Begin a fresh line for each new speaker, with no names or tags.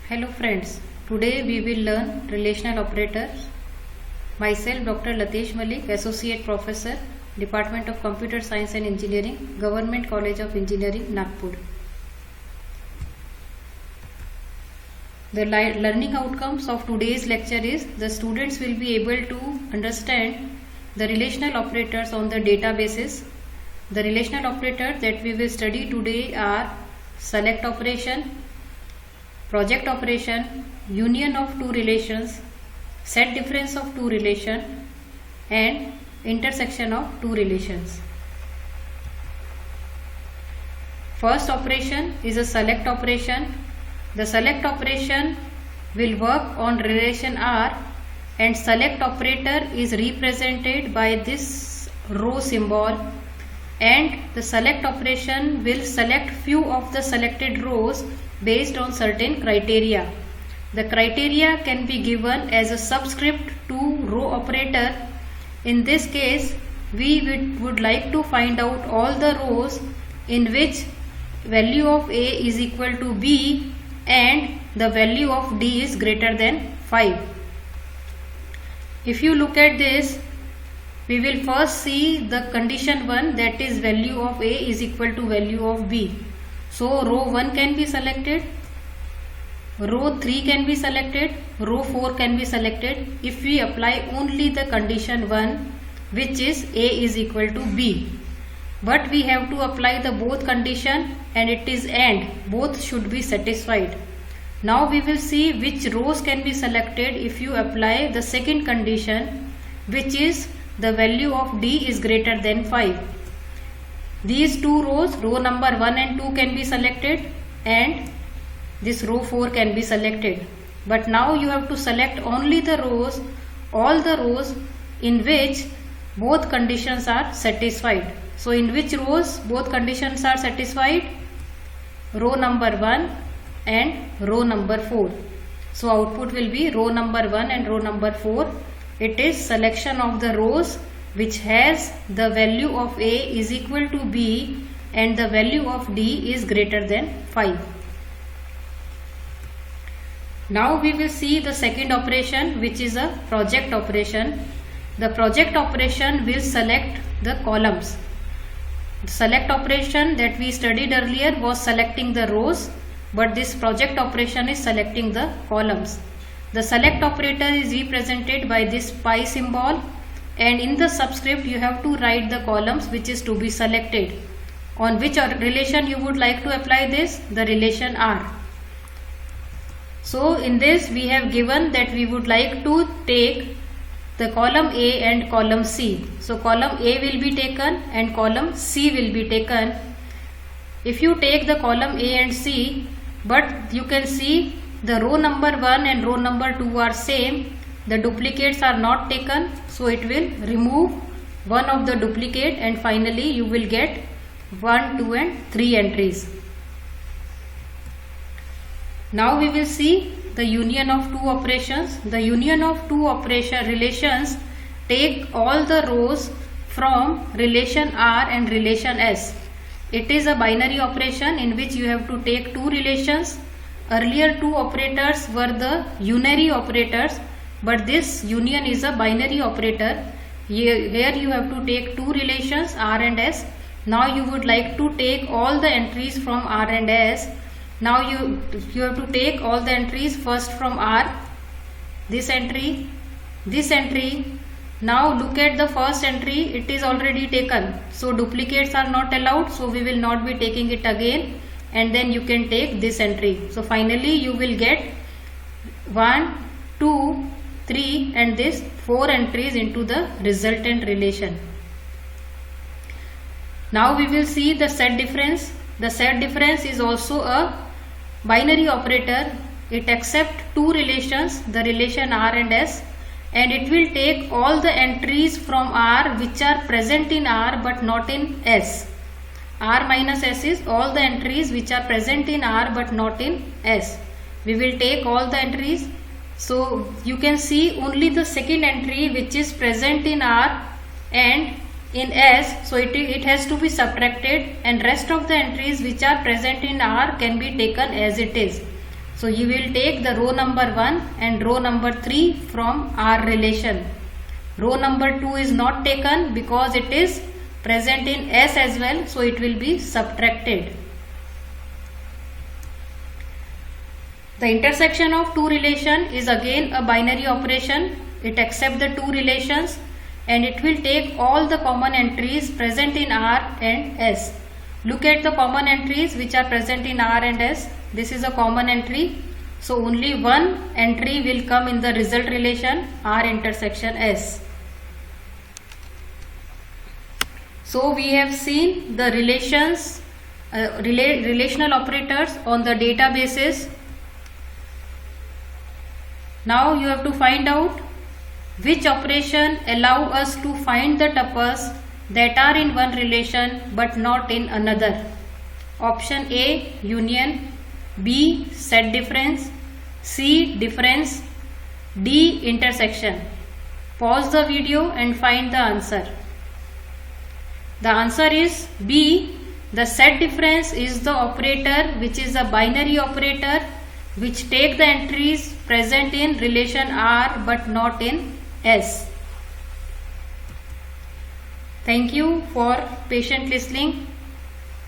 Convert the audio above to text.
Hello friends, today we will learn relational operators. Myself Dr. Latesh Malik, Associate Professor, Department of Computer Science and Engineering, Government College of Engineering, Nagpur. The learning outcomes of today's lecture is the students will be able to understand the relational operators on the databases. The relational operators that we will study today are select operation, project operation, union of two relations, set difference of two relations, and intersection of two relations. First operation is a select operation. The select operation will work on relation R, and select operator is represented by this row symbol, and the select operation will select few of the selected rows based on certain criteria. The criteria can be given as a subscript to row operator. In this case, we would like to find out all the rows in which value of A is equal to B and the value of D is greater than 5. If you look at this, we will first see the condition 1, that is value of A is equal to value of B. So row 1 can be selected, row 3 can be selected, row 4 can be selected if we apply only the condition 1, which is A is equal to B. But we have to apply the both condition, and it is AND, both should be satisfied. Now we will see which rows can be selected if you apply the second condition, which is the value of D is greater than 5. These two rows, row number 1 and 2 can be selected, and this row 4 can be selected. But now you have to select only the rows, all the rows in which both conditions are satisfied. So in which rows both conditions are satisfied? Row number 1 and row number 4. So output will be row number 1 and row number 4. It is selection of the rows which has the value of A is equal to B and the value of D is greater than 5. Now we will see the second operation, which is a project operation. The project operation will select the columns. The select operation that we studied earlier was selecting the rows, but this project operation is selecting the columns. The select operator is represented by this pi symbol, and in the subscript you have to write the columns which is to be selected. On which relation you would like to apply this? The relation R. So in this we have given that we would like to take the column A and column C. So column A will be taken and column C will be taken. If you take the column A and C, but you can see the row number 1 and row number 2 are same, the duplicates are not taken, so it will remove one of the duplicate, and finally you will get 1, 2 and 3 entries. Now we will see the union of two operations. The union of two relations take all the rows from relation R and relation S. It is a binary operation in which you have to take two relations. Earlier two operators were the unary operators, but this union is a binary operator. Here you have to take two relations R and S. Now you would like to take all the entries from R and S. Now you have to take all the entries first from R, this entry, this entry. Now look at the first entry, it is already taken. So duplicates are not allowed, so we will not be taking it again, and then you can take this entry. So finally you will get 1, 2, 3 and this 4 entries into the resultant relation. Now we will see the set difference. The set difference is also a binary operator. It accepts two relations, the relation R and S, and it will take all the entries from R which are present in R but not in S. R minus S is all the entries which are present in R but not in S. We will take all the entries. So you can see only the second entry which is present in R and in S, so it has to be subtracted, and rest of the entries which are present in R can be taken as it is. So you will take the row number 1 and row number 3 from R relation. Row number 2 is not taken because it is present in S as well, so it will be subtracted. The intersection of two relations is again a binary operation. It accepts the two relations and it will take all the common entries present in R and S. Look at the common entries which are present in R and S. This is a common entry. So only one entry will come in the result relation R intersection S. So we have seen the relations, relational operators on the databases. Now you have to find out which operation allow us to find the tuples that are in one relation but not in another. Option A, union. B, set difference. C, difference. D, intersection. Pause the video and find the answer. The answer is B. The set difference is the operator which is a binary operator which take the entries present in relation R but not in S. Thank you for patient listening.